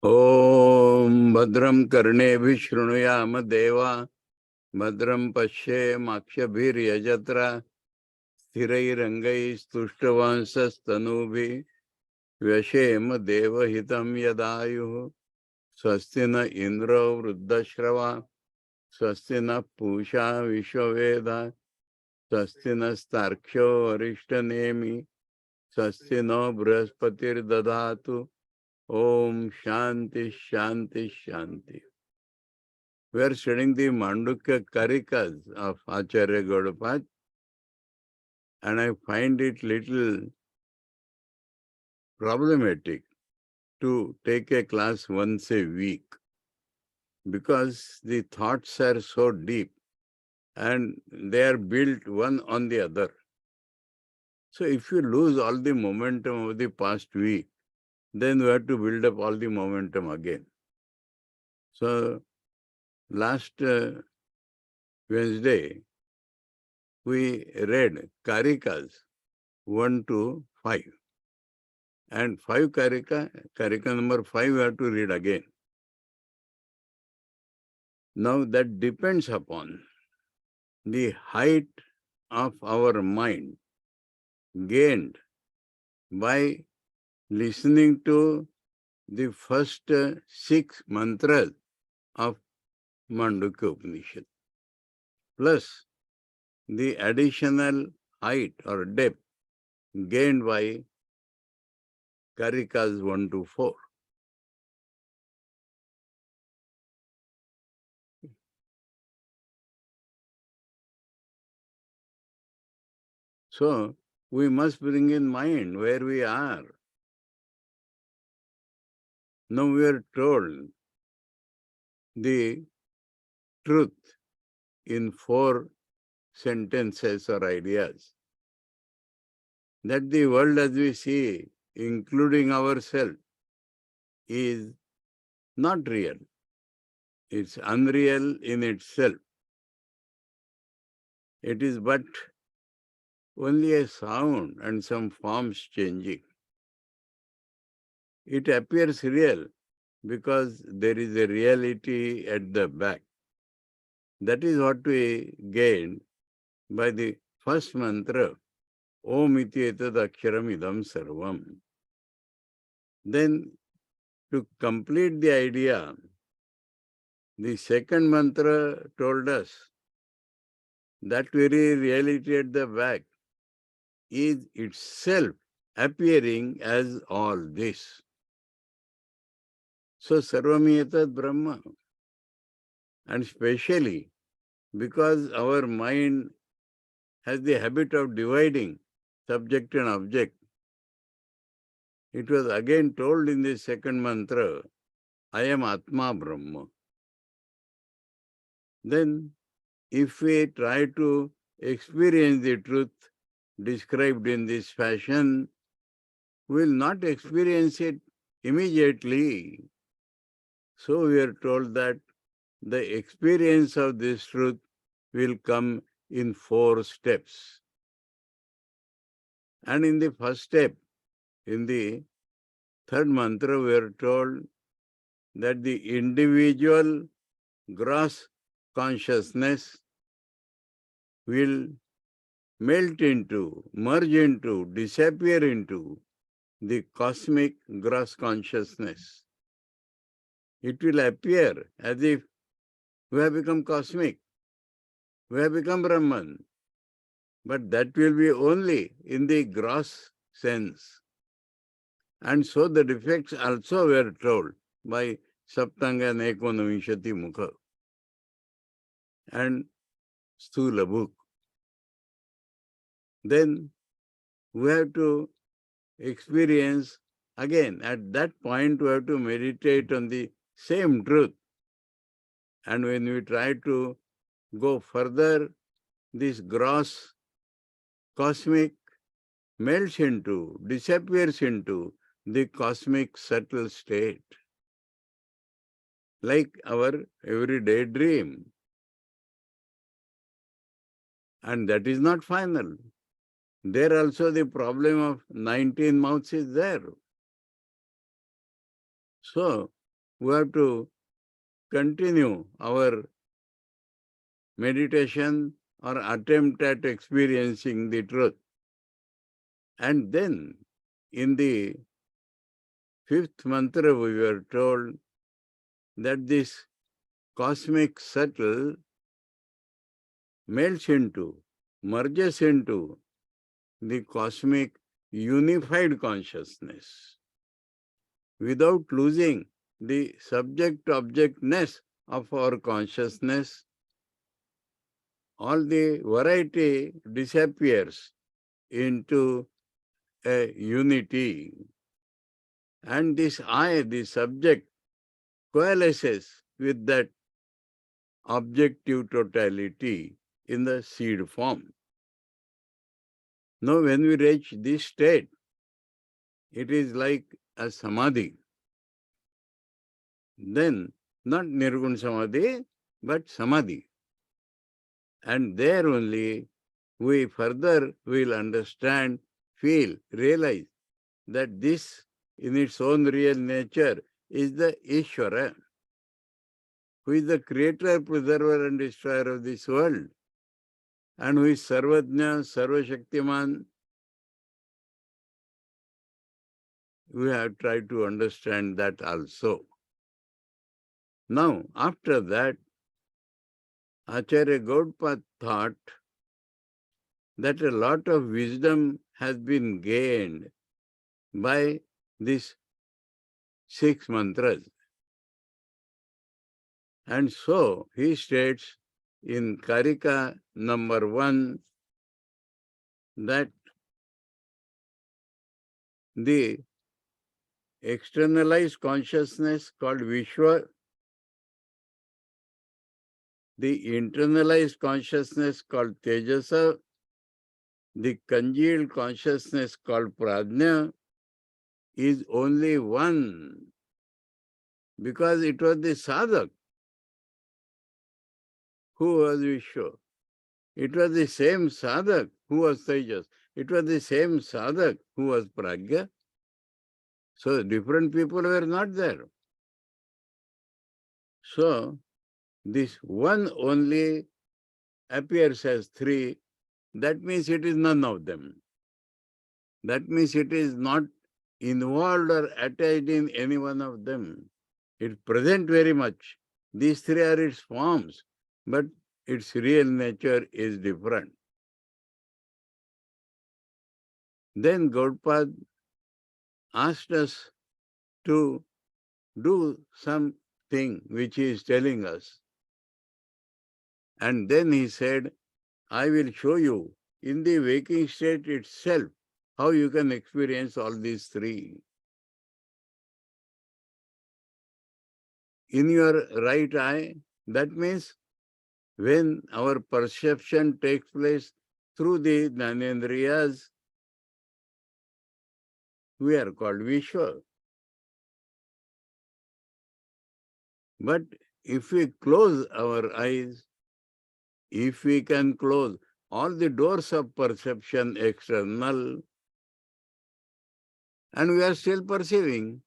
Om Bhadram Karnevi Shrunuyama Deva Bhadram Pashe Makshabhir Yajatra Sthirairangai Stushtavansa Stanubi Vyashema Deva Hitam Yadayu Swastina Indra Vruddashrava Swastina Pusha Vishwaveda Swastina Starksho Arishtanemi Swastino Brahaspatir Dadhatu Om Shanti Shanti Shanti. We are studying the Mandukya Karikas of Acharya Gaudapada, and I find it little problematic to take a class once a week because the thoughts are so deep and they are built one on the other. So if you lose all the momentum of the past week, then we have to build up all the momentum again. So last Wednesday, we read Karikas 1 to 5. And 5 Karika number 5 we have to read again. Now that depends upon the height of our mind gained by listening to the first 6 mantras of Māṇḍūkya Upaniṣad, plus the additional height or depth gained by Karikas 1 to 4. So we must bring in mind where we are. Now we are told the truth in 4 sentences or ideas, that the world as we see, including ourselves, is not real. It's unreal in itself. It is but only a sound and some forms changing. It appears real because there is a reality at the back. That is what we gained by the first mantra, Om iti etad aksharam idam sarvam. Then, to complete the idea, the second mantra told us that very reality at the back is itself appearing as all this. So, sarvam etad Brahma. And especially because our mind has the habit of dividing subject and object, it was again told in the second mantra, I am ātman Brahma. Then, if we try to experience the truth described in this fashion, we will not experience it immediately. So we are told that the experience of this truth will come in 4 steps. And in the first step, in the third mantra, we are told that the individual gross consciousness will melt into, merge into, disappear into the cosmic gross consciousness. It will appear as if we have become cosmic, we have become Brahman, but that will be only in the gross sense. And so the defects also were told by Saptanga and Ekonavimshati Mukha and Sthula book. Then we have to experience again, at that point we have to meditate on the same truth. And when we try to go further, this gross cosmic melts into, disappears into the cosmic subtle state, like our everyday dream. And that is not final. There also the problem of 19 mouths is there. So, we have to continue our meditation or attempt at experiencing the truth. And then in the fifth mantra we were told that this cosmic subtle melts into, merges into the cosmic unified consciousness without losing the subject-objectness of our consciousness. All the variety disappears into a unity. And this I, the subject, coalesces with that objective totality in the seed form. Now, when we reach this state, it is like a samadhi. Then, not nirgun samadhi, but samadhi. And there only we further will understand, feel, realize that this in its own real nature is the Ishvara, who is the creator, preserver and destroyer of this world, and who is Sarvajna, Sarvashaktiman. We have tried to understand that also. Now, after that, Acharya Gaudapad thought that a lot of wisdom has been gained by these 6 mantras. And so he states in Karika number 1 that the externalized consciousness called Vishwa, the internalized consciousness called Tejasa, the congealed consciousness called Prajna is only one, because it was the sadhak who was Vishwa. It was the same sadhak who was Tejas. It was the same sadhak who was Pragya. So different people were not there. So this one only appears as 3. That means it is none of them. That means it is not involved or attached in any one of them. It present very much. These 3 are its forms, but its real nature is different. Then Gaudapad asked us to do something which he is telling us. And then he said, I will show you in the waking state itself how you can experience all these 3. In your right eye, that means when our perception takes place through the Jnanendriyas, we are called Vishwa. But if we close our eyes, if we can close all the doors of perception external, and we are still perceiving,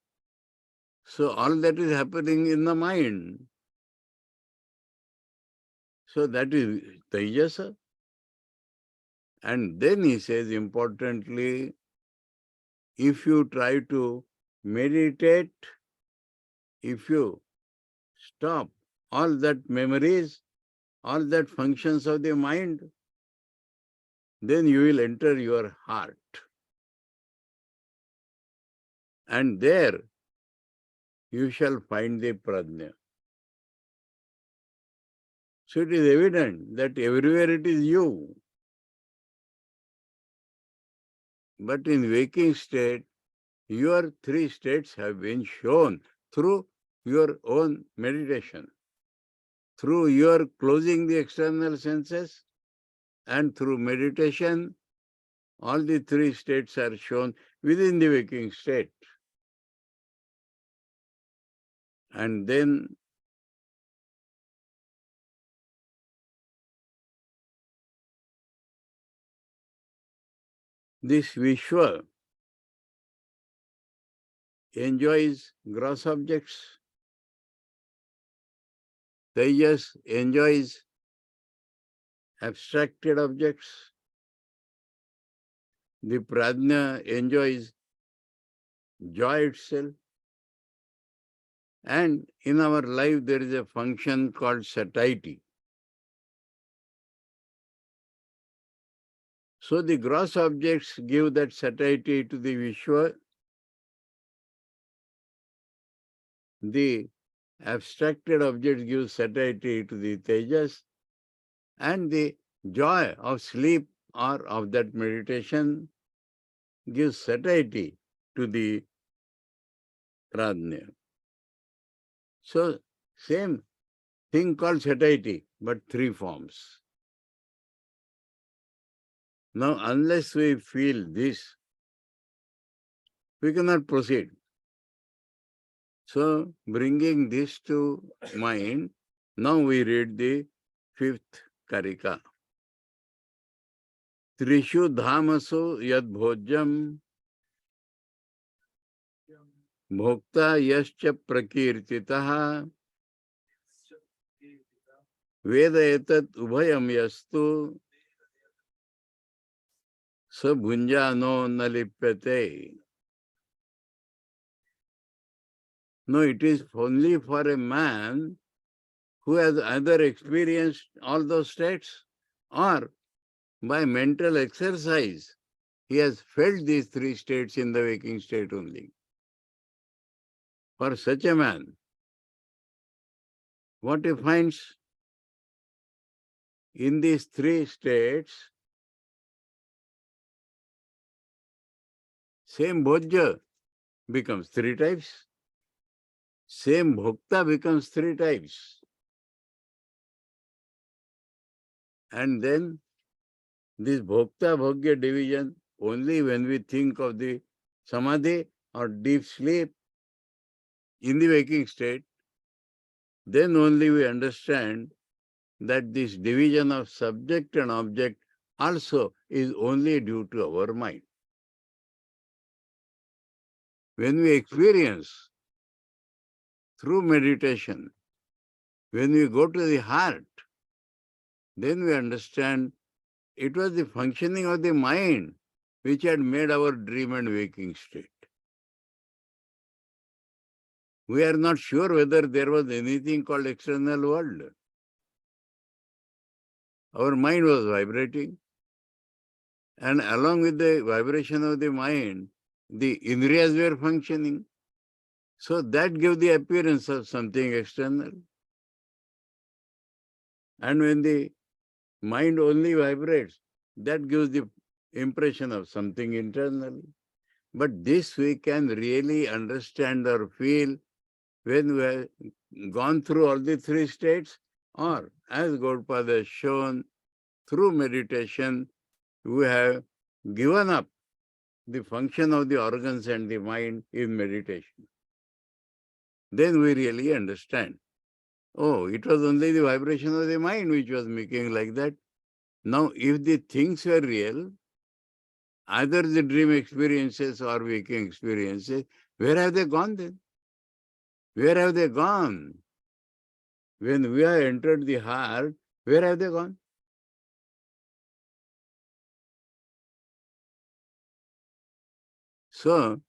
so all that is happening in the mind. So that is Tejasa. And then he says, importantly, if you try to meditate, if you stop all that memories, all that functions of the mind, then you will enter your heart. And there you shall find the prajna. So it is evident that everywhere it is you. But in waking state, your 3 states have been shown through your own meditation, through your closing the external senses, and through meditation, all the 3 states are shown within the waking state. And then this Vishwa enjoys gross objects, Tejas enjoys abstracted objects. The Prajna enjoys joy itself. And in our life, there is a function called satiety. So the gross objects give that satiety to the Vishwa. The abstracted objects give satiety to the Tejas. And the joy of sleep or of that meditation gives satiety to the Prajna. So, same thing called satiety, but three forms. Now, unless we feel this, we cannot proceed. So, bringing this to mind, now we read the fifth karika. Trishu dhamasu yad bhojam bhokta yascha prakirtitaha veda etat ubhayam yastu sabhunjano nalipyate. No, it is only for a man who has either experienced all those states or by mental exercise he has felt these three states in the waking state only. For such a man, what he finds in these three states, same bhojya becomes three types, same bhokta becomes three types. And then this bhokta bhogya division, only when we think of the samadhi or deep sleep in the waking state, then only we understand that this division of subject and object also is only due to our mind. When we experience through meditation, when we go to the heart, then we understand it was the functioning of the mind which had made our dream and waking state. We are not sure whether there was anything called external world. Our mind was vibrating, and along with the vibration of the mind, the indriyas were functioning. So that gave the appearance of something external. And when the mind only vibrates, that gives the impression of something internal. But this we can really understand or feel when we have gone through all the three states, or as Gaudapada has shown, through meditation, we have given up the function of the organs and the mind in meditation. Then we really understand. Oh, it was only the vibration of the mind which was making like that. Now, if the things were real, either the dream experiences or waking experiences, where have they gone then? Where have they gone? When we have entered the heart, where have they gone? So,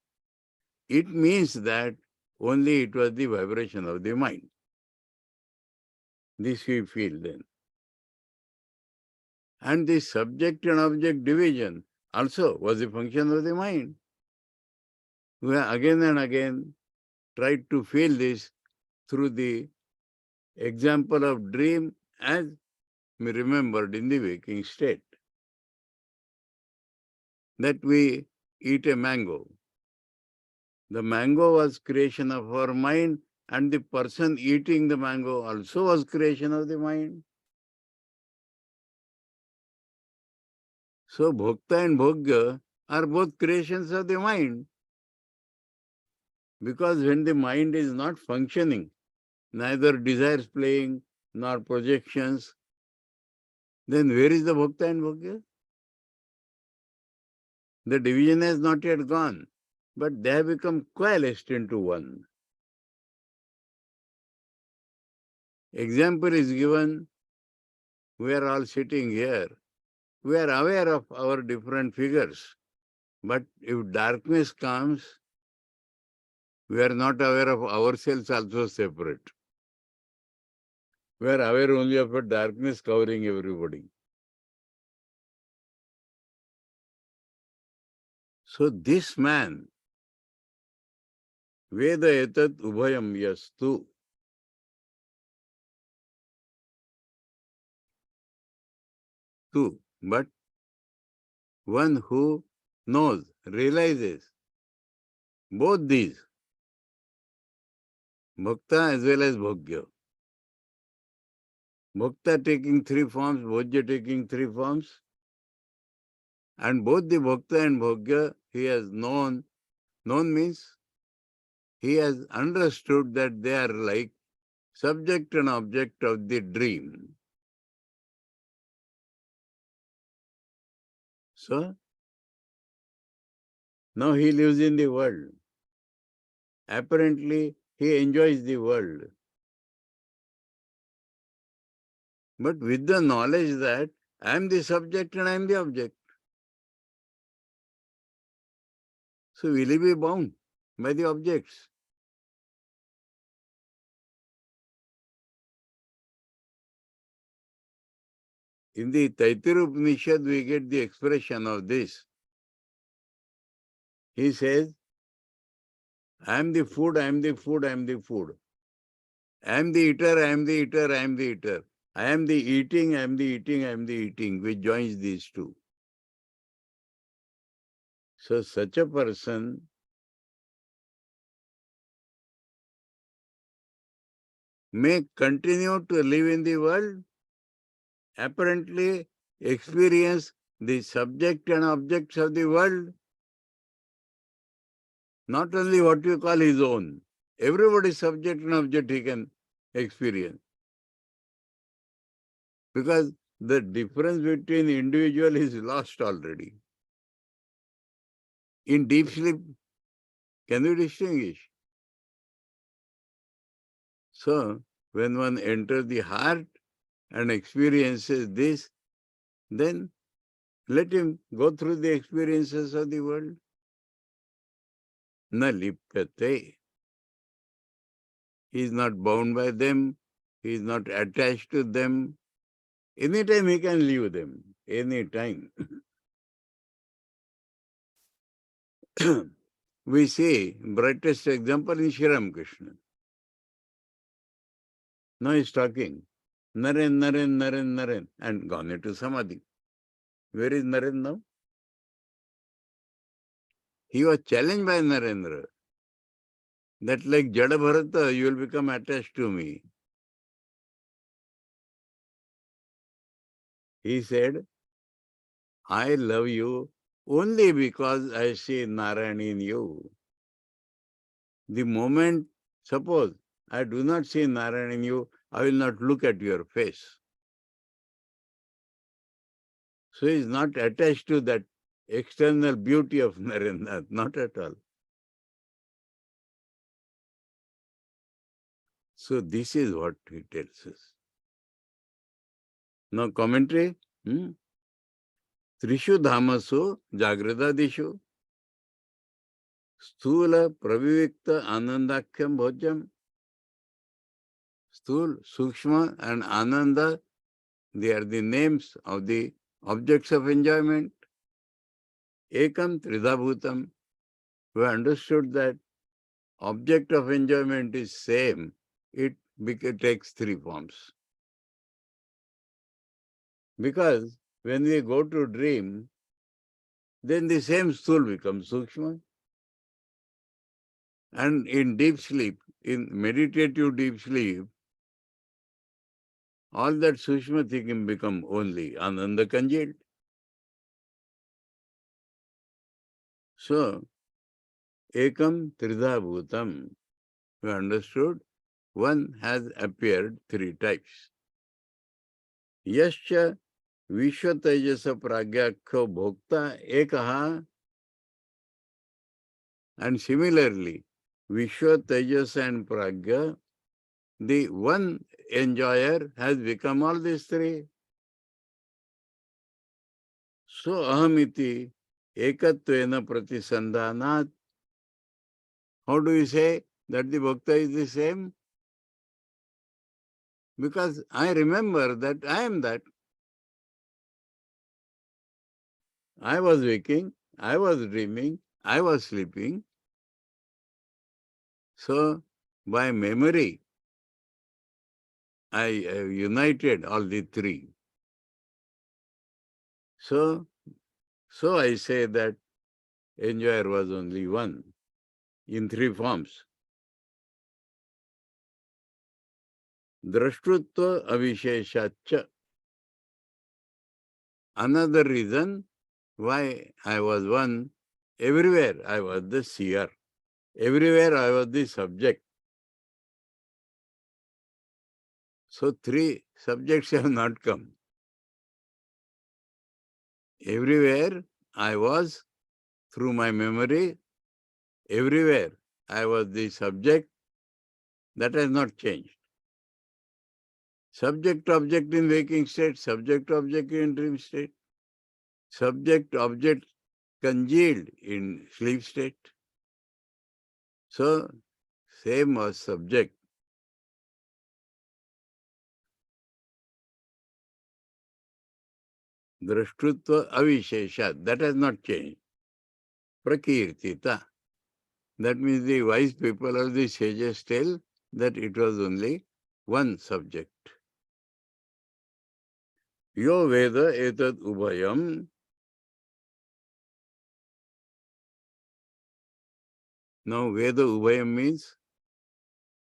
it means that only it was the vibration of the mind. This we feel then. And the subject and object division also was the function of the mind. We have again and again tried to feel this through the example of dream as remembered in the waking state. That we eat a mango. The mango was creation of our mind, and the person eating the mango also was creation of the mind. So bhokta and bhogya are both creations of the mind. Because when the mind is not functioning, neither desires playing nor projections, then where is the bhokta and bhogya? The division has not yet gone, but they have become coalesced into one. Example is given, we are all sitting here. We are aware of our different figures. But if darkness comes, we are not aware of ourselves also separate. We are aware only of a darkness covering everybody. So this man, Veda etat ubhayam yastu. But one who knows, realizes both these, bhakta as well as bhogya. Bhakta taking three forms, bhogya taking three forms, and both the bhakta and bhogya he has known. Known means he has understood that they are like subject and object of the dream. So, now he lives in the world. Apparently, he enjoys the world. But with the knowledge that I am the subject and I am the object. So will he be bound by the objects? In the Taittiriya Upanishad, we get the expression of this. He says, I am the food, I am the food, I am the food. I am the eater, I am the eater, I am the eater. I am the eating, I am the eating, I am the eating, which joins these two. So such a person may continue to live in the world, apparently experience the subject and objects of the world, not only what you call his own. Everybody's subject and object he can experience. Because the difference between individual is lost already. In deep sleep, can you distinguish? So, when one enters the heart and experiences this, then let him go through the experiences of the world. Na lipyate. He is not bound by them. He is not attached to them. Anytime he can leave them. Anytime. We see brightest example in Sri Ramakrishna. Now he is talking. Naren, Naren, Naren, Naren, and gone into Samadhi. Where is Naren now? He was challenged by Narendra. That like Jada Bharata, you will become attached to me. He said, I love you only because I see Narayan in you. The moment, suppose, I do not see Narayan in you, I will not look at your face. So he is not attached to that external beauty of Narendra, not at all. So this is what he tells us. Now commentary. Trishu dhamasu jagradadishu sthula pravivikta anandakhyam bhojyam. Sthul, Sukshma and Ananda, they are the names of the objects of enjoyment. Ekam Tridhabhutam. We understood that object of enjoyment is same. It takes three forms. Because when we go to dream, then the same Sthul becomes Sukshma. And in deep sleep, in meditative deep sleep, all that Sukshma thinking become only Ananda congealed. So, Ekam Tridha Bhutam. We understood one has appeared three types. Yascha Vishwatejasa Pragyakho Bhokta Ekaha. And similarly, Vishwatejasa and Pragya, the one enjoyer has become all these three. So ahamiti ekatvena pratisandhanat. How do you say that the bhakta is the same? Because I remember that I am that. I was waking, I was dreaming, I was sleeping. So by memory, I united all the three. So I say that enjoyer was only one in three forms. Drashtrutva avisheshacha. Another reason why I was one, everywhere I was the seer. Everywhere I was the subject. So three subjects have not come. Everywhere I was through my memory, everywhere I was the subject. That has not changed. Subject-object in waking state, subject-object in dream state, subject-object congealed in sleep state. So, same was subject. Drashtrutva avishesha, that has not changed. Prakirtita, that means the wise people or the sages tell that it was only one subject. Yo Veda etat ubhayam. Now Veda ubhayam means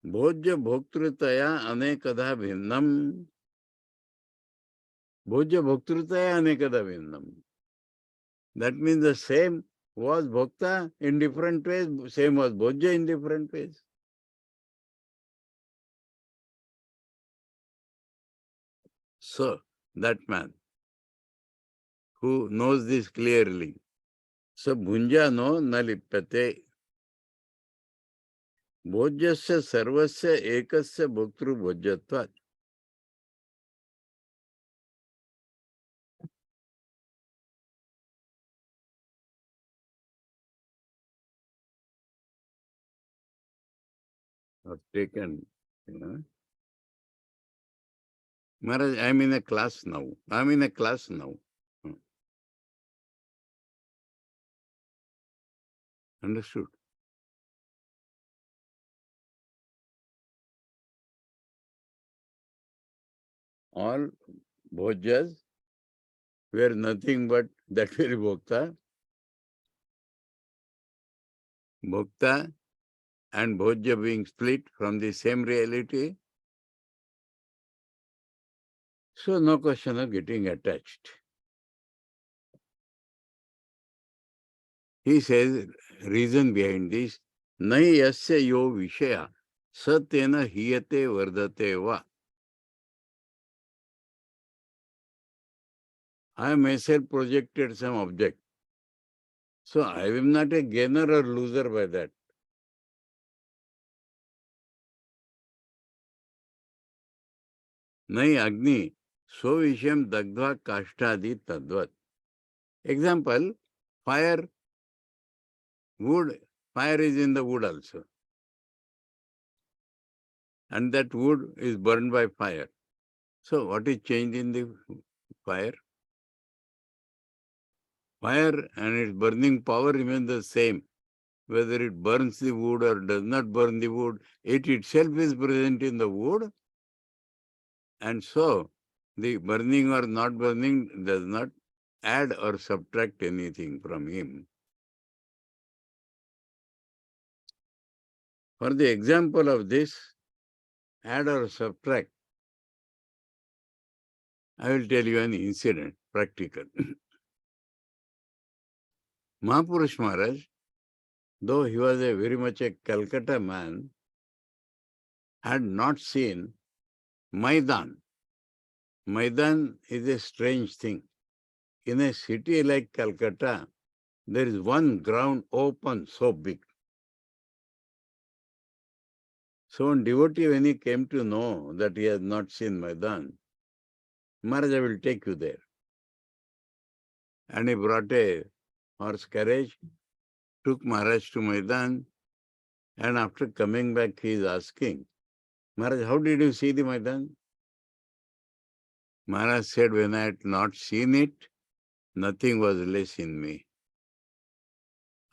Bhojya bhoktritaya anekadha bhinnam. Bhojya bhoktritaya anekadha bhinnam. That means the same was bhokta in different ways, same was bhojya in different ways. So, that man who knows this clearly, so bhunja no nalipate. Bhojyasya sarvasya ekasya bhoktru bhojyatvat. I've taken, Maharaj, I'm in a class now. Understood? All bhojyas were nothing but that very bhokta. Bhokta and bhojya being split from the same reality. So no question of getting attached. He says, reason behind this, nahi yasya yo vishaya satena hiyate vardate va. I myself projected some object. So I am not a gainer or loser by that. Nahi agni svavisham dagdva kashtadi tadvat. Example, fire, wood, fire is in the wood also. And that wood is burned by fire. So what is changed in the fire? Fire and its burning power remain the same. Whether it burns the wood or does not burn the wood, it itself is present in the wood. And so the burning or not burning does not add or subtract anything from him. For the example of this, add or subtract, I will tell you an incident, practical. Mahapurush Maharaj, though he was a very much a Calcutta man, had not seen Maidan. Maidan is a strange thing. In a city like Calcutta, there is one ground open so big. So one devotee, when he came to know that he has not seen Maidan, Maharaj, I will take you there. And he brought a horse carriage, took Maharaj to Maidan, and after coming back, he is asking, Maharaj, how did you see the Maidan? Maharaj said, when I had not seen it, nothing was less in me.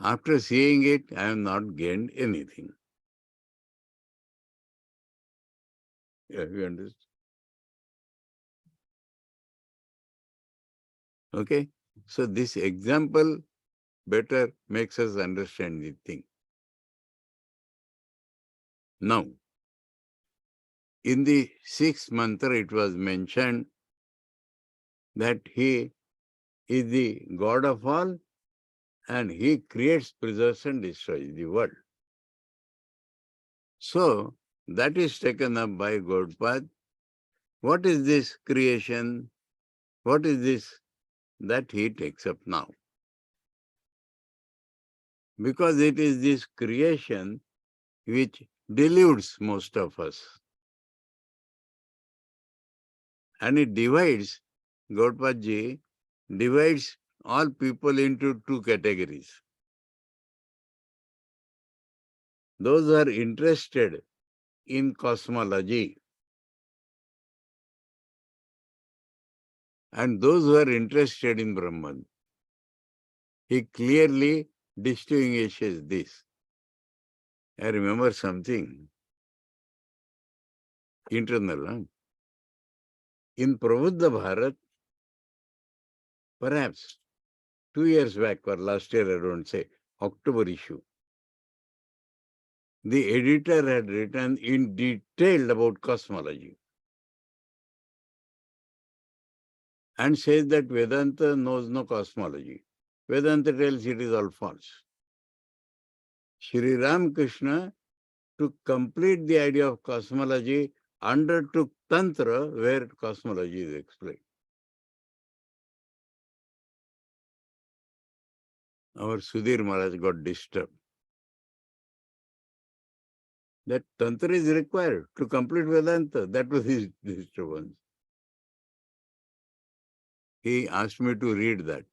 After seeing it, I have not gained anything. Yeah, you understand? Okay? So this example better makes us understand the thing. Now, in the sixth mantra, it was mentioned that he is the God of all and he creates, preserves and destroys the world. So, that is taken up by Govt. What is this creation? What is this that he takes up now? Because it is this creation which deludes most of us. And it divides, Govt divides all people into two categories. Those who are interested in cosmology and those who are interested in Brahman. He clearly distinguishes this. I remember something internal. In Prabuddha Bharat, perhaps 2 years back or last year, I don't say, October issue, the editor had written in detail about cosmology and says that Vedanta knows no cosmology. Vedanta tells it is all false. Sri Ramakrishna, to complete the idea of cosmology, undertook Tantra, where cosmology is explained. Our Sudhir Maharaj got disturbed. That Tantra is required to complete Vedanta. That was his disturbance. He asked me to read that.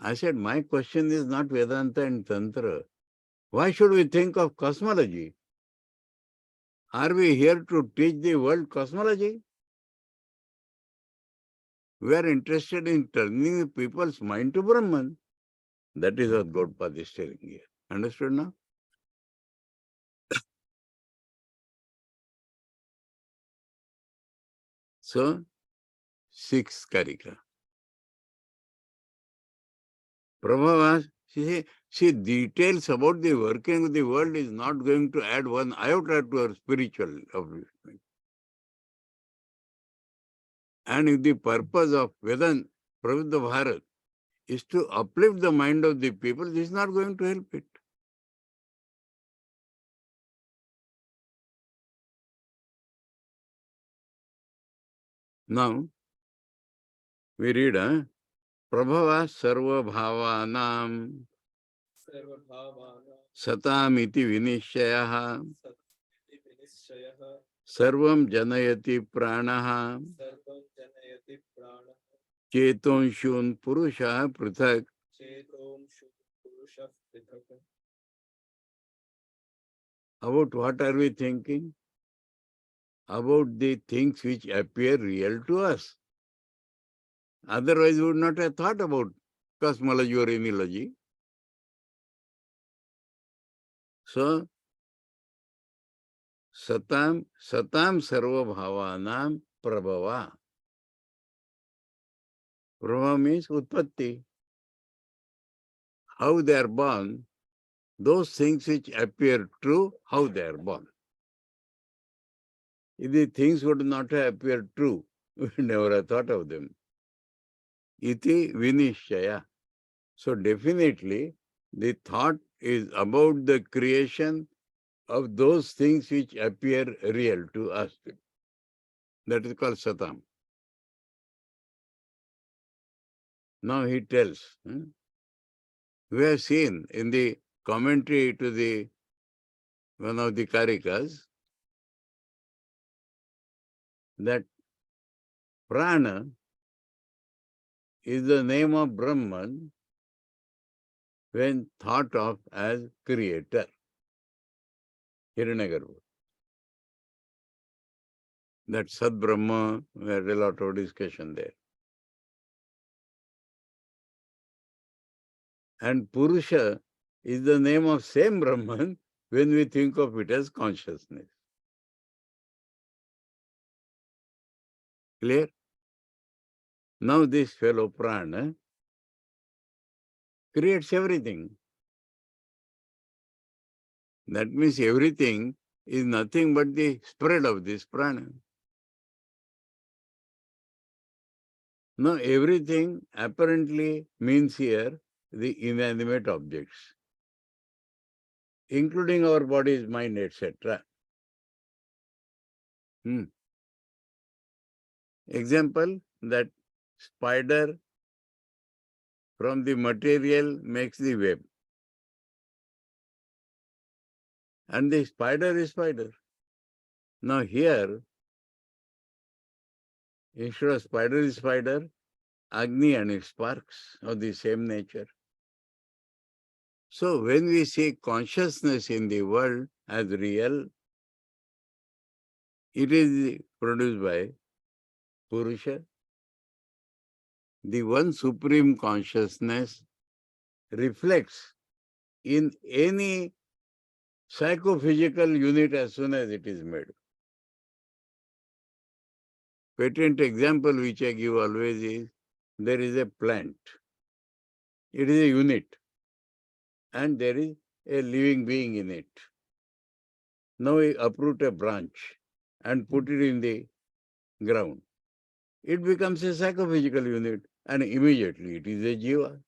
I said, my question is not Vedanta and Tantra. Why should we think of cosmology? Are we here to teach the world cosmology? We are interested in turning the people's mind to Brahman. That is what Govt is telling here. Understood now? So, sixth karika. Prabhupada, she details about the working of the world is not going to add one iota to her spiritual upliftment. And if the purpose of Vedanta, Prabuddha Bharat, is to uplift the mind of the people, this is not going to help it. Now, we read, Prabhava sarva bhavanam satamiti vinishyaha sarvam janayati pranaha chetonshun purusha prithak. About what are we thinking? About the things which appear real to us. Otherwise, we would not have thought about cosmology or analogy. So, satam sarva bhavanam prabhava. Prabhava means utpatti. How they are born, those things which appear true, how they are born. If the things would not have appeared true, we would never have thought of them. Iti vinishya. So definitely, the thought is about the creation of those things which appear real to us. That is called satam. Now he tells, we have seen in the commentary to the one of the karikas, that prana is the name of Brahman when thought of as creator. Hiranyagarbha. That Sad Brahma, we had a lot of discussion there. And Purusha is the name of same Brahman when we think of it as consciousness. Clear? Now this fellow prana creates everything. That means everything is nothing but the spread of this prana. Now everything apparently means here the inanimate objects, including our bodies, mind, etc. Example, that spider from the material makes the web. And the spider is spider. Now here, instead of spider is spider, Agni and its sparks of the same nature. So when we see consciousness in the world as real, it is produced by Purusha. The one supreme consciousness reflects in any psychophysical unit as soon as it is made. Patent example which I give always is, there is a plant. It is a unit and there is a living being in it. Now we uproot a branch and put it in the ground. It becomes a psychophysical unit and immediately it is a jiva.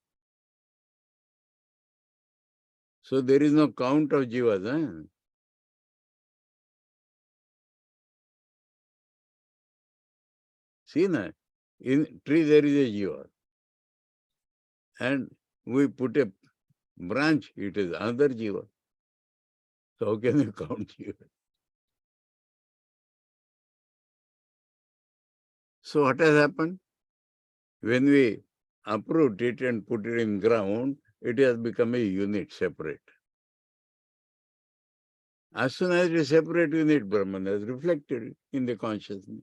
So there is no count of jivas. Huh? See, na? In tree there is a jiva. And we put a branch, it is another jiva. So how can you count jiva? So what has happened? When we uproot it and put it in ground, it has become a unit separate. As soon as it is separate unit, Brahman has reflected in the consciousness.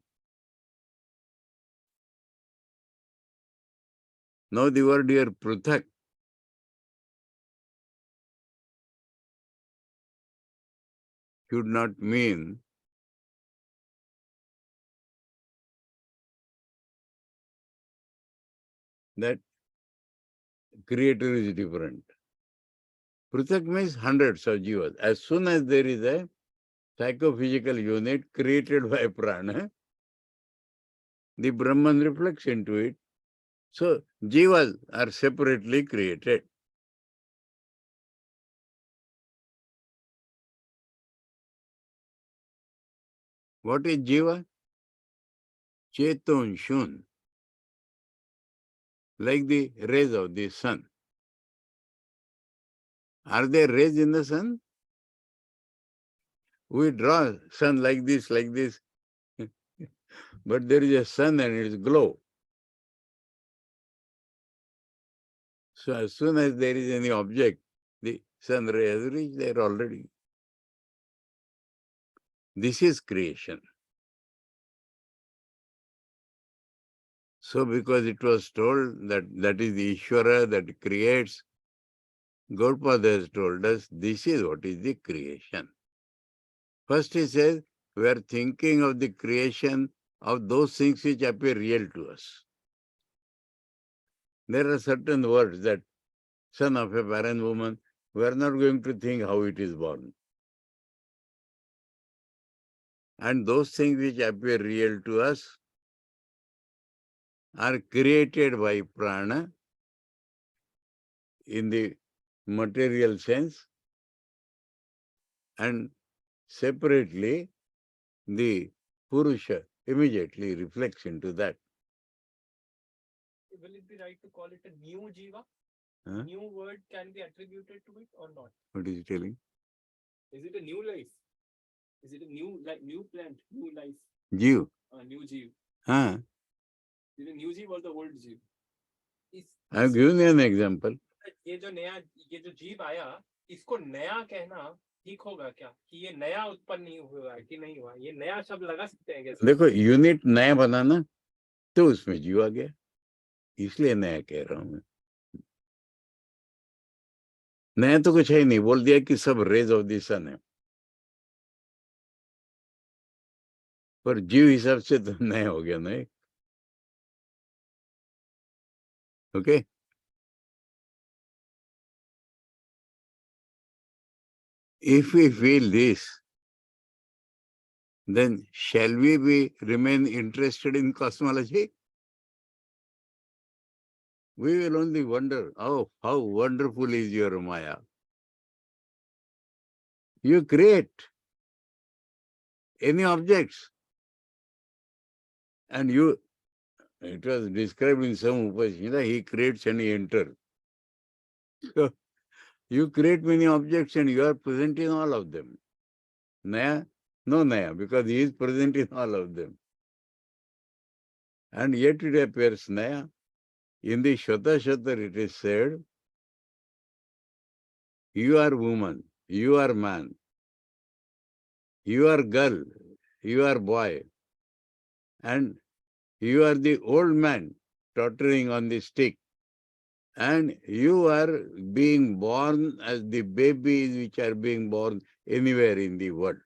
Now the word here, pruthak, should not mean that creator is different. Pruthak means hundreds of jivas. As soon as there is a psychophysical unit created by prana, the Brahman reflects into it. So jivas are separately created. What is jiva? Cheton shun, like the rays of the sun. Are there rays in the sun? We draw sun like this, but there is a sun and it is glow. So as soon as there is any object, the sun ray has reached there already. This is creation. So because it was told that that is the Ishvara that creates, Gautpada has told us this is what is the creation. First he says, we are thinking of the creation of those things which appear real to us. There are certain words that son of a barren woman, we are not going to think how it is born. And those things which appear real to us are created by prana in the material sense, and separately the Purusha immediately reflects into that. Will it be right to call it a new jiva? Huh? New word can be attributed to it or not? What is he telling? Is it a new life? Is it a new plant, new life? Jeev. New Jeev. Huh? Is it a new Jeev or the old Jeev? I have given you an example. ये जो जीव आया, इसको नया कहना ठीक होगा क्या? कि ये नया उत्पन्न नहीं हुआ कि नहीं हुआ? ये नया शब्द लगा सकते हैं कैसे? देखो, यूनिट नया बनाना तो उसमें जीव आ गया, इसलिए नया कह रहा हूं मैं। नया तो कुछ है ही नहीं, बोल दिया कि सब रेज ऑफ द सन है, पर जीव हिसाब से तो नया हो गया ना। Okay, if we feel this, then shall we remain interested in cosmology? We will only wonder, oh, how wonderful is your Maya. You create any objects, and it was described in some Upanishad, he creates and he enters. So, you create many objects and you are present in all of them. Naya? No Naya, because he is present in all of them. And yet it appears Naya. In the Shata it is said, you are woman, you are man, you are girl, you are boy, and you are the old man tottering on the stick, and you are being born as the babies which are being born anywhere in the world.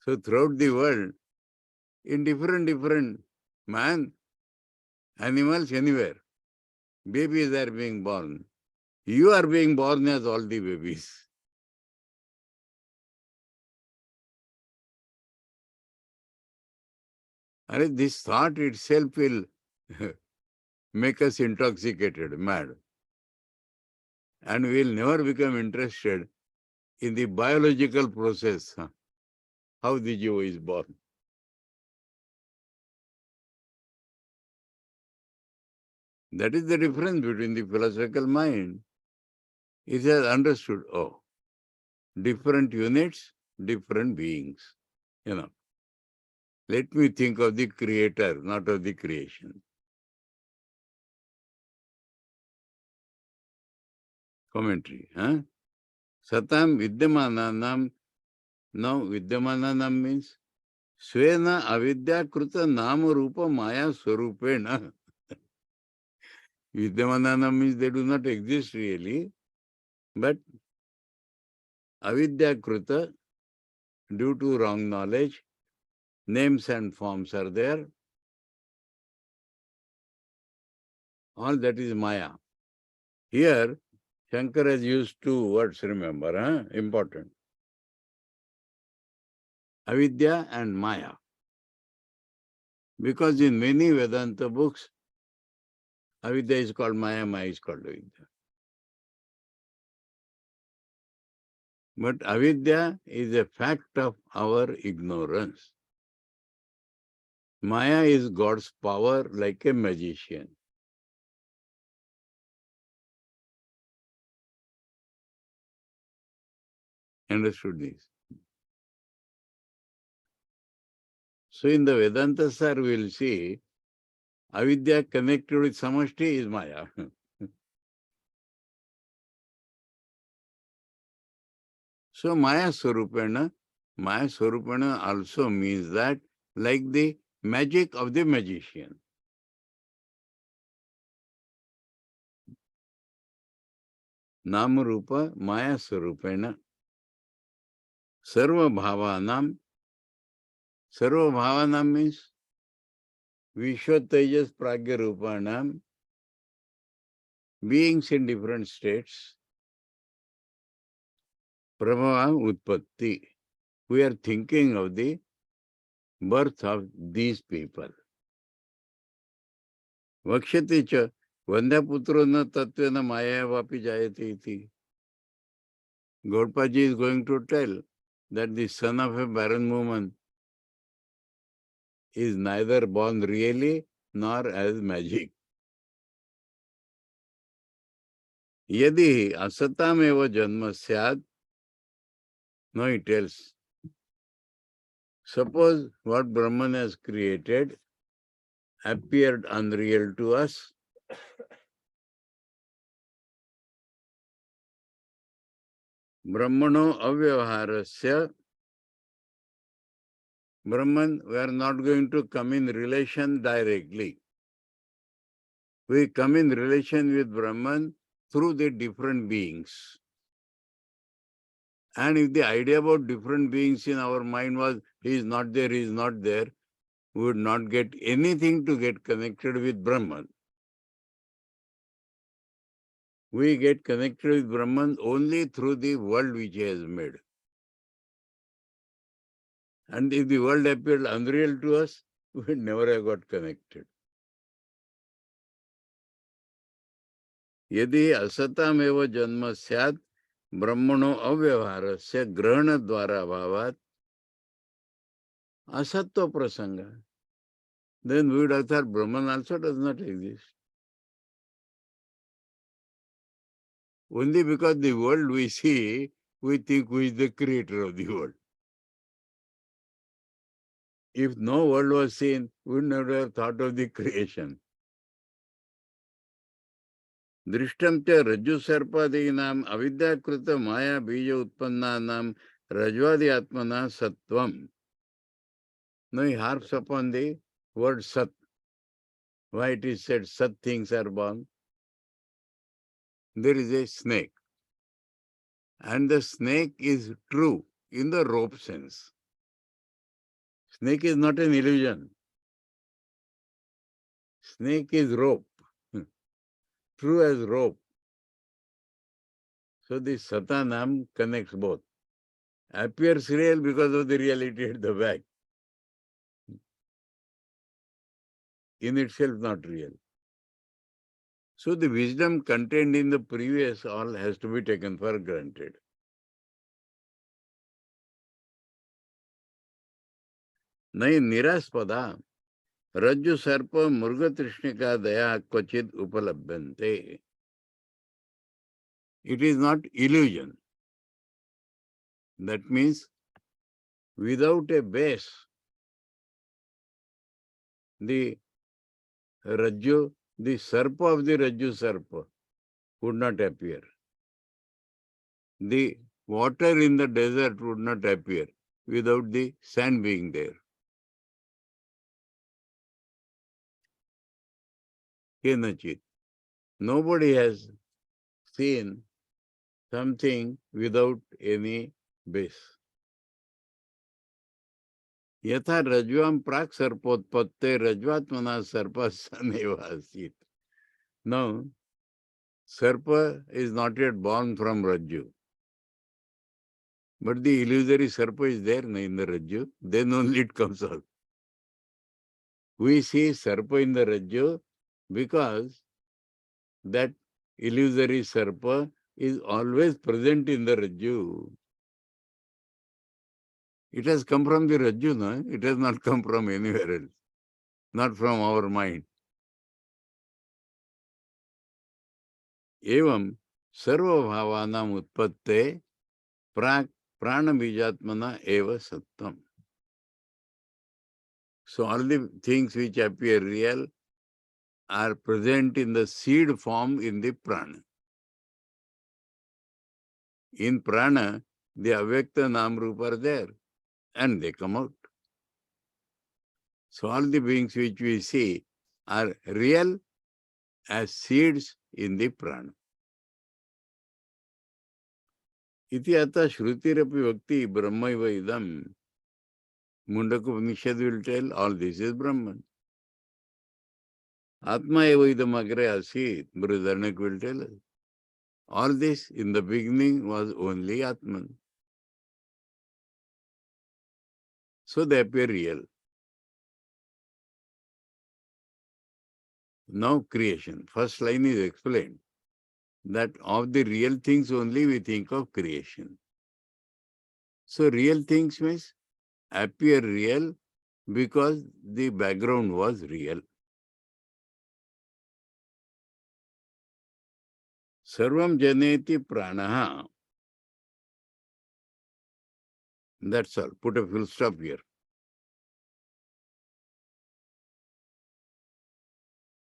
So throughout the world, in different man, animals, anywhere, babies are being born. You are being born as all the babies. And this thought itself will make us intoxicated, mad. And we will never become interested in the biological process, how the Jiva is born. That is the difference between the philosophical mind. It has understood, oh, different units, different beings. Let me think of the creator, not of the creation. Commentary. Satam vidyamananam. Now vidyamananam means Svena avidya kruta nama rupa maya swarupena. Vidyamananam means they do not exist really, but avidya kruta, due to wrong knowledge, names and forms are there. All that is maya. Here, Shankara has used two words, remember, important. Avidya and maya. Because in many Vedanta books, avidya is called maya, maya is called avidya. But avidya is a fact of our ignorance. Maya is God's power like a magician. Understood this? So in the Vedanta, sir, we will see avidya connected with samashti is maya. So maya swarupena also means that like the magic of the magician. Nama rupa maya swarupena. Sarva bhavanam means Vishwa Tejas Pragya Rupanam, beings in different states. Prabhava Utpatti. We are thinking of the birth of these people. Vakshati cha Vandaputro na tattvena maya vapi jayate iti. Gaudpaji is going to tell that the son of a barren woman is neither born really nor as magic. Yadi asatam eva janma syad. Now he tells, suppose what Brahman has created appeared unreal to us. Brahmano avyavaharasya. Brahman, we are not going to come in relation directly. We come in relation with Brahman through the different beings. And if the idea about different beings in our mind was, he is not there, we would not get anything to get connected with Brahman. We get connected with Brahman only through the world which he has made. And if the world appeared unreal to us, we would never have got connected. Yadi asatam eva janma syat brahmano avyavaharasya grahana dvara bhavat asatva prasanga. Then we would have thought Brahman also does not exist. Only because the world we see, we think who is the creator of the world. If no world was seen, we would never have thought of the creation. Drishtam te rajju sarpadinam avidyakrita maya bija utpannanam rajvadi atmana sattvam. Now he harps upon the word sat. Why it is said sat things are born? There is a snake. And the snake is true in the rope sense. Snake is not an illusion. Snake is rope. True as rope. So the Satanam connects both. Appears real because of the reality at the back. In itself not real. So the wisdom contained in the previous all has to be taken for granted. Nai niraspada rajju sarpa murga trishnika daya kvachid upalabhyante. It is not illusion. That means without a base, the Rajju, the Sarpa of the Rajju Sarpa would not appear. The water in the desert would not appear without the sand being there. Kenachit. Nobody has seen something without any base. Yatha Rajvam Prak Sarpotpatte Rajvatmana Sarpa Saneva Asit. Now, Sarpa is not yet born from Rajju. But the illusory Sarpa is there in the Rajju, then only it comes out. We see Sarpa in the Rajju because that illusory Sarpa is always present in the Rajju. It has come from the Rajju, no? It has not come from anywhere else, not from our mind. Evam sarva bhavanam utpatte prak prana bijatmana eva sattam. So all the things which appear real are present in the seed form in the prana. In prana, the avyakta namrupa are there and they come out. So all the beings which we see are real as seeds in the prana. Iti ata shrutirapi bhakti brahmaiva idam. Mandukya Upaniṣad will tell all this is Brahman. Atma eva idam agre asit. Brihadaranyaka will tell us. All this in the beginning was only ātman. So they appear real. Now creation. First line is explained that of the real things only we think of creation. So real things means appear real because the background was real. Sarvam janeti pranaha. That's all. Put a full stop here.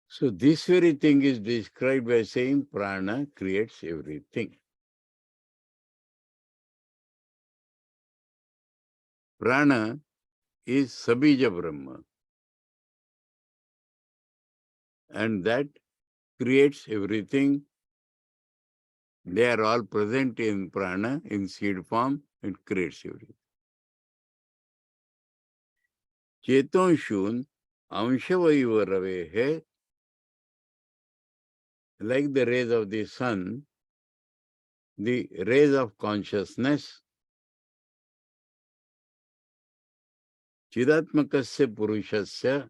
So this very thing is described by saying prana creates everything. Prana is Sabija Brahma. And that creates everything. They are all present in prana, in seed form, it creates everything. Chetonshun amshavayiva ravehe, like the rays of the sun, the rays of consciousness, chidatmakasya purushasya,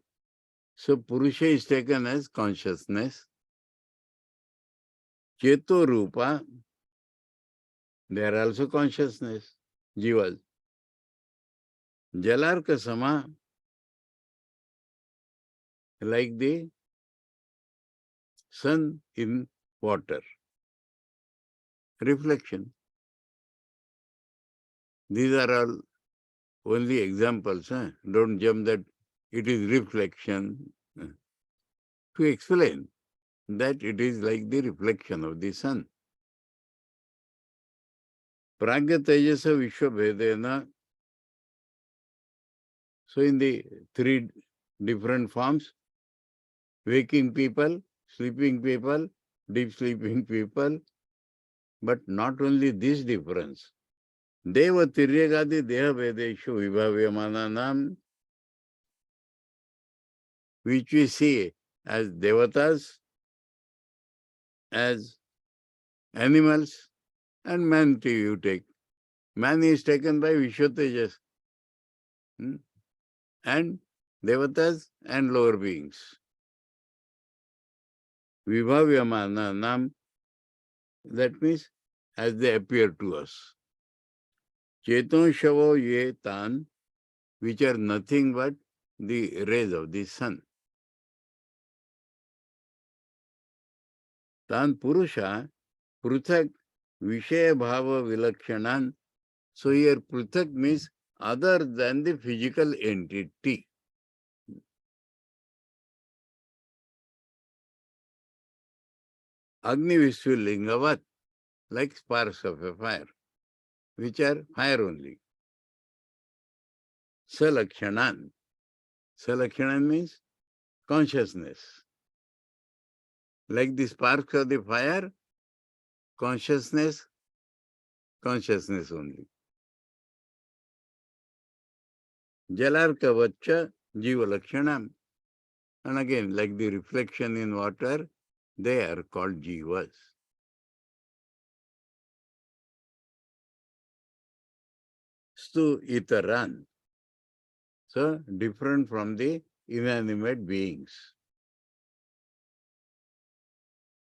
so purusha is taken as consciousness. Cheto rupa, they are also consciousness, jivas. Jalarka sama, like the sun in water. Reflection. These are all only examples. Don't jump that it is reflection. To explain that it is like the reflection of the sun. Pragya Tejasa Vishwabhedena. So in the three different forms, waking people, sleeping people, deep sleeping people, but not only this difference. Deva Tiryagadi Deha Vedeshu Vibhavyamananam, which we see as devatas, as animals, and man too you take. Man is taken by Vishwatejas. And devatas and lower beings. Vibhavyamananam, that means as they appear to us. Cheton shavo ye tan, which are nothing but the rays of the sun. Tan purusha, pruthak, vishaya bhava vilakshanan. So here pruthak means other than the physical entity. Agni Vishwalingavat, like sparks of a fire, which are fire only. Salakshanan. Salakshanan means consciousness. Like the sparks of the fire, consciousness only. Jalarka vacha jiva lakshanam. And again, like the reflection in water, they are called jivas. Stu itaran. So different from the inanimate beings.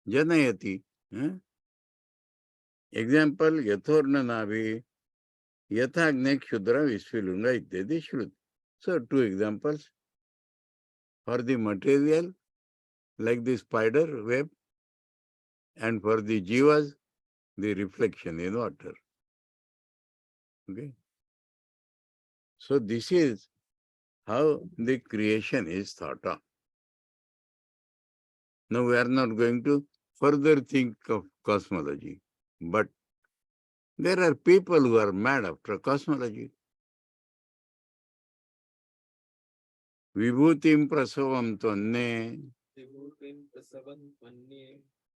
Janayati. Example, yathorna navi, yathagne kshudra visvilunga ityadi shruti. So two examples. For the material, like the spider web, and for the jivas, the reflection in water. Okay. So this is how the creation is thought of. Now we are not going to further think of cosmology, but there are people who are mad after cosmology. Vibhutim prasavam tvanne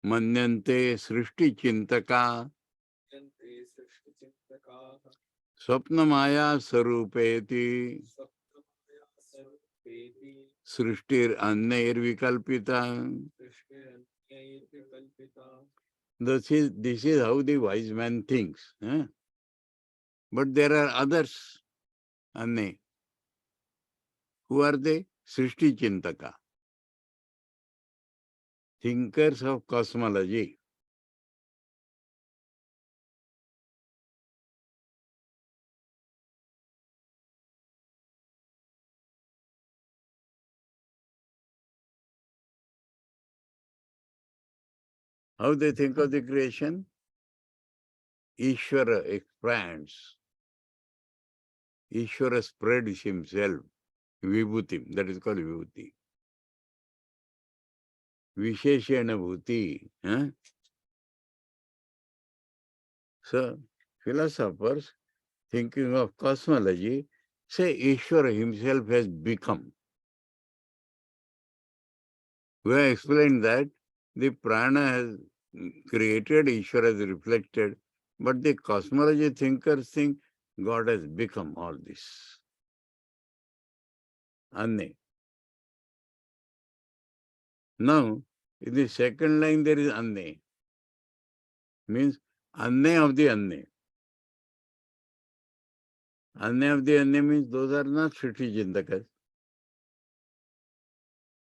manyante srishti chintaka swapnamaya sarupeti srishtir annair vikalpita. This is how the wise man thinks. But there are others, Anne. Who are they? Srishti Chintaka. Thinkers of cosmology. How they think of the creation? Ishvara expands. Ishvara spreads himself. Vibhuti, that is called Vibhuti. Visheshena Bhuti. So, philosophers thinking of cosmology say Ishvara himself has become. We have explained that the prana has created, Ishvara has reflected, but the cosmology thinkers think God has become all this. Anne. Now, in the second line there is Anne. Means Anne of the Anne. Anne of the Anne means those are not Sriti Chintakas.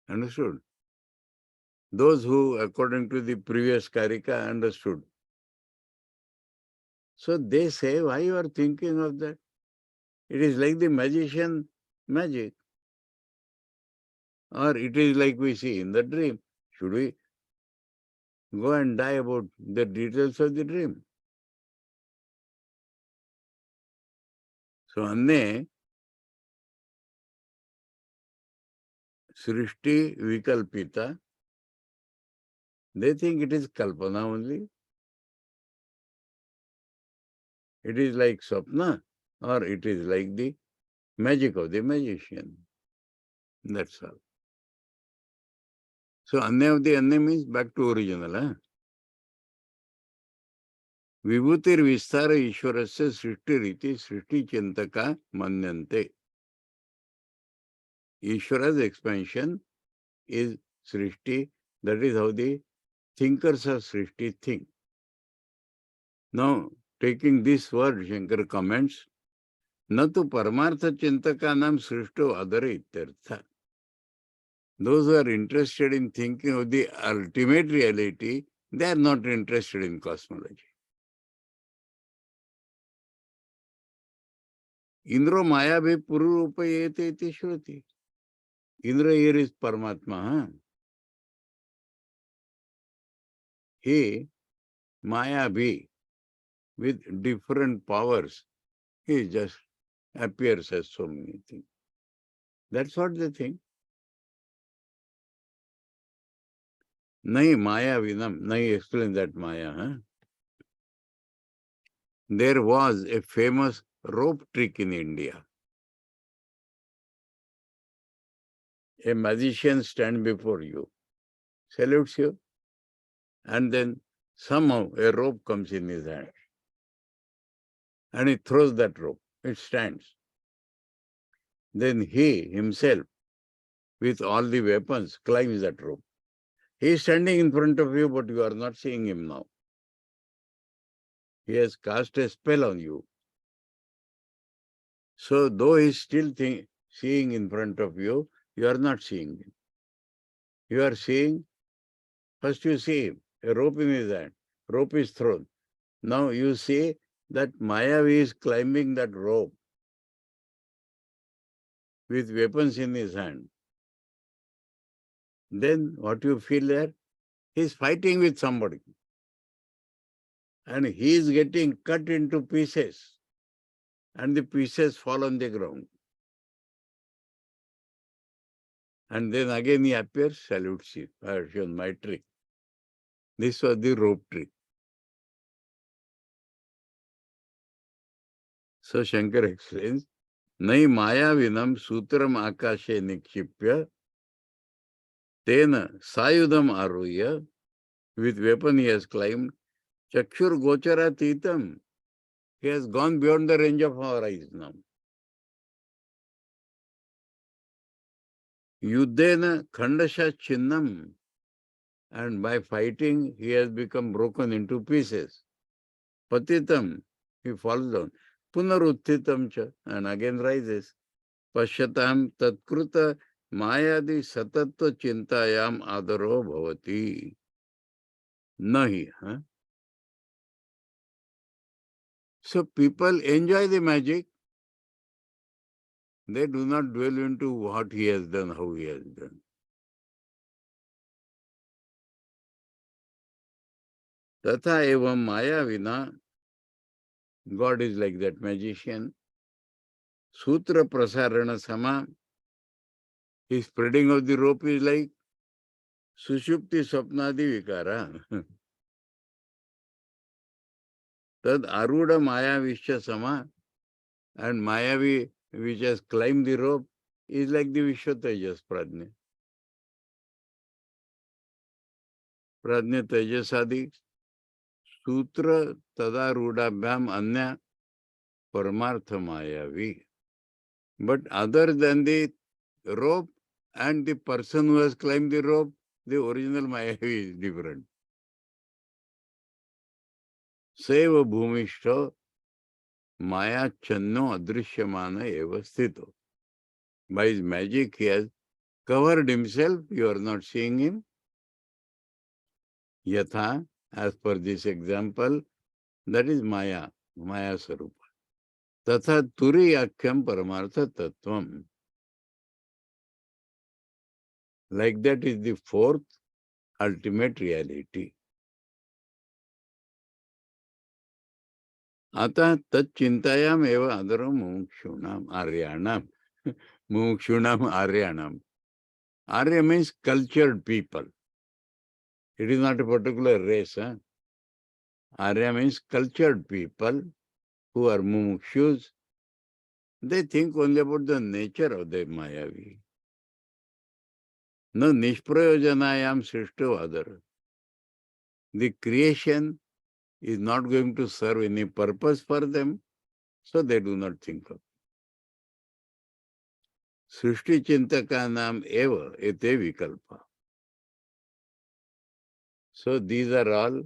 Understood? Those who, according to the previous Karika, understood. So they say, why you are thinking of that? It is like the magician magic. Or it is like we see in the dream. Should we go and die about the details of the dream? So, Anne, Srishti Vikalpita, they think it is Kalpana only. It is like Swapna, or it is like the magic of the magician. That's all. So, Anne of the Anne means back to original. Vibhutir Vistara Ishwarasya Srishti Riti Srishti Chintaka Manyante. Ishvara's expansion is Srishti. That is how the thinkers of Srishti think. Now, taking this word, Shankara comments, Natu Paramartha Chintakanam Srishto Adara Ityartha. Those who are interested in thinking of the ultimate reality, they are not interested in cosmology. Indra Maya bhi Pururupayete iti Shruti. Indra here is Paramatma. He, Maya bhi, with different powers, he just appears as so many things. That's what they think. Nahi Maya Vinam, Nahi explain that Maya. There was a famous rope trick in India. A magician stands before you, salutes you, and then somehow a rope comes in his hand. And he throws that rope. It stands. Then he himself, with all the weapons, climbs that rope. He is standing in front of you, but you are not seeing him now. He has cast a spell on you. So, though he is still seeing in front of you, you are not seeing him. You are seeing, first you see him, a rope in his hand, rope is thrown. Now you see that Mayavi is climbing that rope with weapons in his hand. Then what you feel there? He is fighting with somebody. And he is getting cut into pieces. And the pieces fall on the ground. And then again he appears, salutes you. I have shown my trick. This was the rope trick. So Shankar explains, Nai Maya Vinam Sutram Akashe Nikshipya Tena Sayudam Aruya, with weapon he has climbed, Chakshur Gochara Titam. He has gone beyond the range of our eyes now. Yuddhena Khandasha Chinnam. And by fighting, he has become broken into pieces. Patitam, he falls down. Punaruthitam cha, and again rises. Pashyatam tatkruta mayadi satatva chintayam adaro bhavati. Nahi. So people enjoy the magic. They do not dwell into what he has done, how he has done. Tatha evam maya vina, God is like that magician. Sutra prasarana sama, his spreading of the rope is like sushupti swapnadi vikara. Tad aruda maya vishya sama, and mayavi which has climbed the rope is like the Vishwatejas Prajna. Prajna Tejasadi Sutra Tadarudabhyam Anya Paramartha Mayavi. But other than the rope and the person who has climbed the rope, the original Mayavi is different. Seva Bhumishto Maya Channo Adrishyamana Eva Sthito. By his magic he has covered himself, you are not seeing him. Yatha, as per this example, that is Maya, Maya Sarupa. Tatha Turiyakyam Paramartha Tattvam. Like that is the fourth ultimate reality. Ata tat chintayam eva adaram mumukshunam aryanam. Mumukshunam aryanam. Arya means cultured people. It is not a particular race. Arya means cultured people who are mumukshus. They think only about the nature of the Mayavi. No nishprayojanayam srishto adar. The creation is not going to serve any purpose for them, so they do not think of. Srishti Chintakanam eva ete vikalpa. So these are all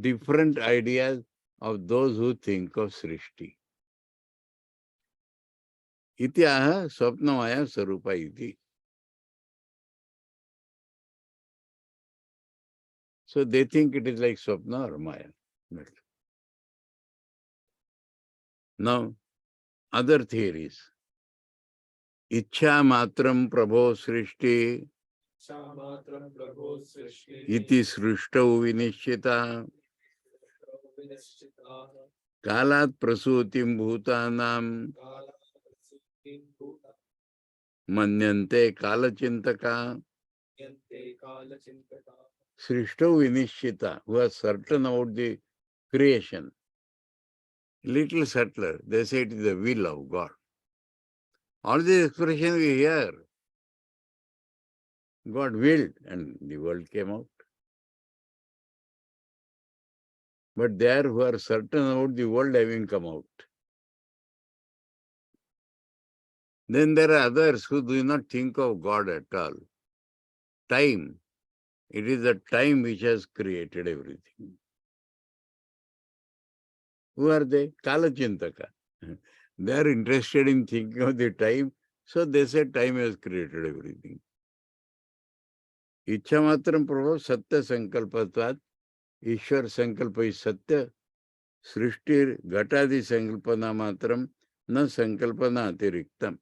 different ideas of those who think of Srishti. Ityaha Swapnamaya Sarupa iti. So they think it is like Swapna or Maya. Now, other theories. Ichha matram prabho srishti iti srishtau vinishchita kalat prasutim bhutanam manyante kalachintaka srishtau vinishchita, who are certain about the creation. Little subtler, they say it is the will of God. All the expression we hear, God willed and the world came out. But there who are certain about the world having come out. Then there are others who do not think of God at all. Time. It is the time which has created everything. Who are they? Kalachintaka. They are interested in thinking of the time, so they say time has created everything. Ichha matram prabhav satya sankalpatvat. Ishwar sankalpa is satya. Srishtir ghatadi sankalpana matram na sankalpana atiriktam.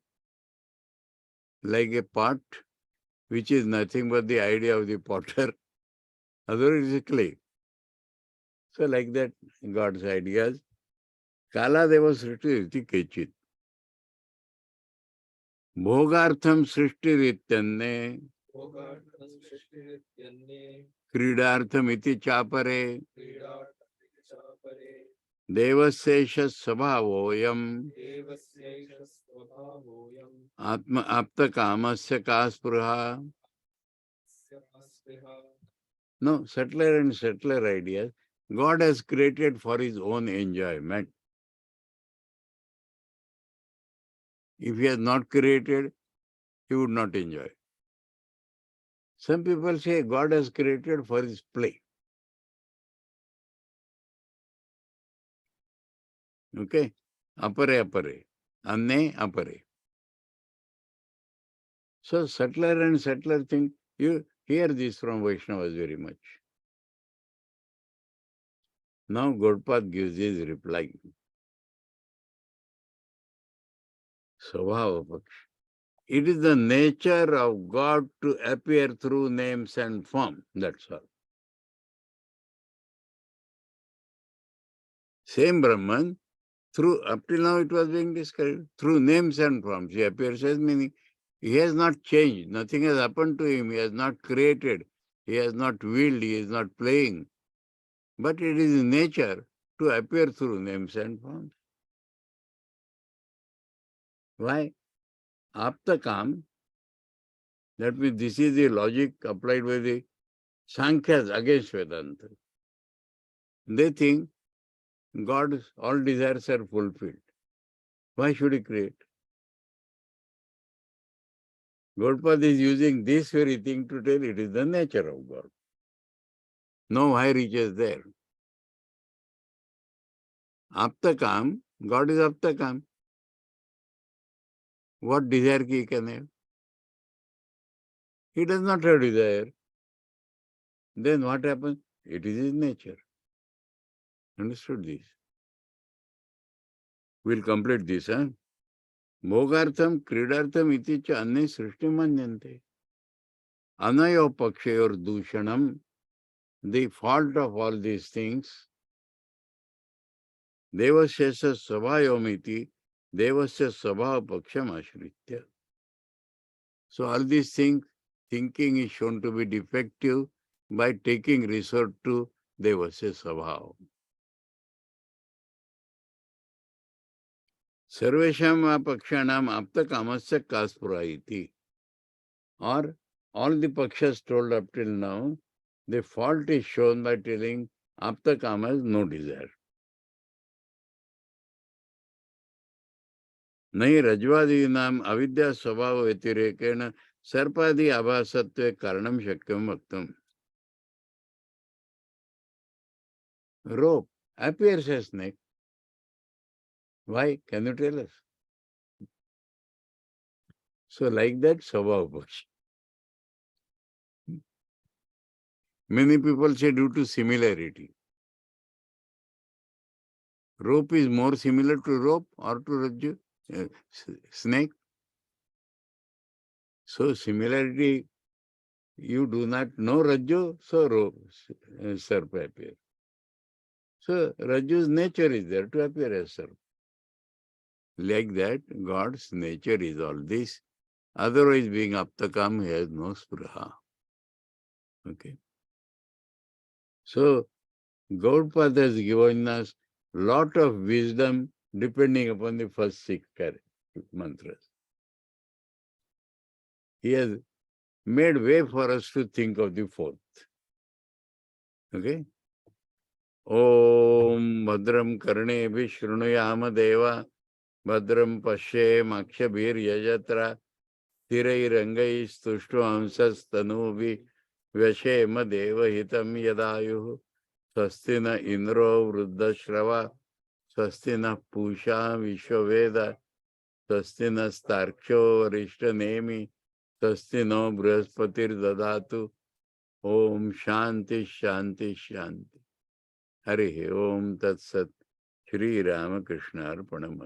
Like a pot, which is nothing but the idea of the potter. Otherwise it is clay. So like that, God's ideas. Kala deva srishti iti kechit. Bhogartham srishti rityanne. Kridartham iti chapare. Devasesha sabhavoyam. Atma apta kamasya kaspruha. No, subtler and subtler ideas. God has created for his own enjoyment. If he has not created, he would not enjoy. Some people say God has created for his play. Okay? Apare apare. Anne apare. So subtler and subtler thing, you hear this from Vaishnavas very much. Now Gaudapad gives his reply. Svabhava Paksha. It is the nature of God to appear through names and form. That's all. Same Brahman, up till now it was being described, through names and forms, he appears as meaning. He has not changed, nothing has happened to him, he has not created, he has not willed, he is not playing. But it is in nature to appear through names and forms. Why? Aptakam, that means this is the logic applied by the Sankhyas against Vedanta. They think God's all desires are fulfilled. Why should he create? Gautpada is using this very thing to tell it is the nature of God. No high reaches there. Aptakam, God is Aptakam. What desire he can have? He does not have desire. Then what happens? It is his nature. Understood this? We'll complete this. Bhogartham, kridartham iti cha anne srishti manyante. Anayo pakshayor dushanam. The fault of all these things. Devasya sabhayomiti. Devasya sabha paksham ashritya. So all these things, thinking is shown to be defective by taking resort to Devasya sabha. Sarvesham pakshanam aptakamasya kaspura iti. Or all the pakshas told up till now, the fault is shown by telling aptakama has no desire. Nahi rajvadinam avidya svabhava vatirekena sarpadi abhasatve karanam shakyam vaktam. Rope appears as snake. Why? Can you tell us? So like that, svabhava paksha. Many people say due to similarity. Rope is more similar to rope or to rajju, snake. So similarity, you do not know rajju, so rope, serp appear. So rajju's nature is there to appear as serp. Like that, God's nature is all this. Otherwise, being aptakam, he has no spruha. Okay. So Gautpada has given us lot of wisdom depending upon the first 6 mantras. He has made way for us to think of the 4th. Okay? Om Bhadram Karne Vishrunuyama Deva Bhadram Pashe Makshabhir Yajatra Thirai Rangai Stushtu Amsas Tanuvi Vyashema Deva Hitam Yadayu Swastina Indro Vruddha Swastina Pusha Vishwaveda Swastina Starksho Varishta Nemi Swastino Brahaspatir Dadatu Om Shanti Shanti Shanti Hare Om Tat Sat Shri Ramakrishna Arpanam.